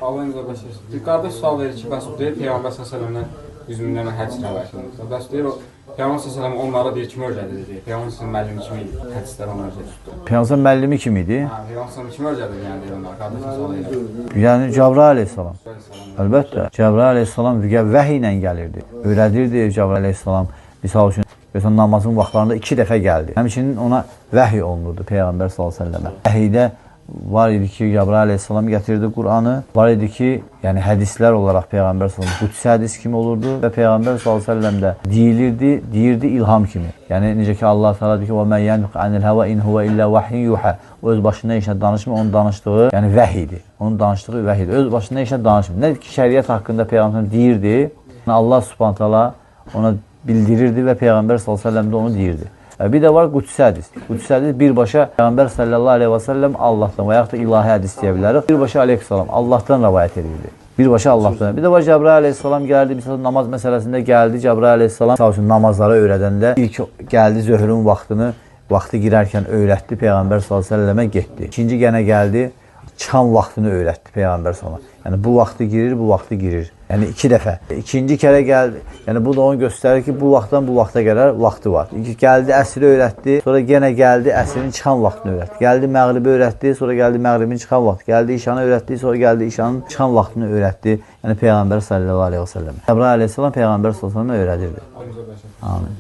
Allah'ınıza başlasın. Bir qardaş sual verir ki, bəs deyir Peyğəmbər s.ə.v-lə 100 min dənə həcc rəvayətində. Bəs deyir o Peyğəmbər s.ə.v onlara deyir kimi öyrədir deyir. Peyğəmbər s.ə.v müəllimi kimi idi. Hədislər onlar deyir. Peyğəmbər müəllimi kimi idi. Hə, Peyğəmbər s.ə.v kimi öyrədir yəni deyir onlar. Qardaşın sual verir. Yəni Cəbrail əleyhissalam. Əlbəttə. Cəbrail əleyhissalam vəhiy ilə gəlirdi. Öyrədirdi Cəbrail əleyhissalam. Misal üçün mesela namazın vaxtlarında 2 dəfə gəldi. Həmçinin ona vəhiy olunurdu Peyğəmbər s.ə.və. Vəhiydə var idi ki, Cəbrail əleyhissalam gətirdi Qur'anı. Var idi ki, yəni hədislər olaraq Peyğəmbər s.ə.v qudsi hədis kimi olurdu və Peyğəmbər s.ə.v də deyirdi ilham kimi. Yəni necə ki Allah Teala deyir ki: "Və men yantiqu anil hava in huve illa vahyun yuha." O öz başına işə danışmır, onun danışdığı yəni vəhiydir. Onun danışdığı vəhiydir. Öz başına işə danışmır. Nə ki şəriət haqqında Peyğəmbər deyirdi, Allah Subhanahu taala ona bildirirdi və Peyğəmbər s.ə.v də onu deyirdi. Bir də var qudsi hədis. Qudsi hədis birbaşa Peyğəmbər sallallahu əleyhi və səlləm Allahdan və yaxud da ilahi hədis deyə bilərik. Birbaşa əleyhissalam Allahdan rivayet edirdi. Birbaşa Allahdan. Bir də var Cəbrail əleyhissalam gəldi, məsələn namaz məsələsində gəldi. Cəbrail əleyhissalam sağ olsun namazları öyrədəndə ilk gəldi zöhrün vaxtı girərkən öyrətdi Peyğəmbər sallallahu əleyhi və səlləmə getdi. İkinci yenə gəldi, çıxan vaxtını öyrətdi Peyğəmbər sallallahu əleyhi və səlləm. Yəni bu vaxtı girir, bu vaxtı girir. Yəni 2 dəfə. İkinci kərə gəldi. Yəni bu da onu göstərir ki, bu vaxtdan bu vaxta qədər vaxtı var. Gəldi əsri öyrətdi, sonra yenə gəldi əsrin çıxan vaxtını öyrətdi. Gəldi məğribi öyrətdi, sonra gəldi məğribin çıxan vaxtı. Gəldi işanı öyrətdi, sonra gəldi işanın çıxan vaxtını öyrətdi. Yəni Peyğəmbər sallallahu əleyhi və səlləm. Cəbrail əleyhissalam Peyğəmbər sallallahu əleyhi və səlləmə öyrədirdi. Amin.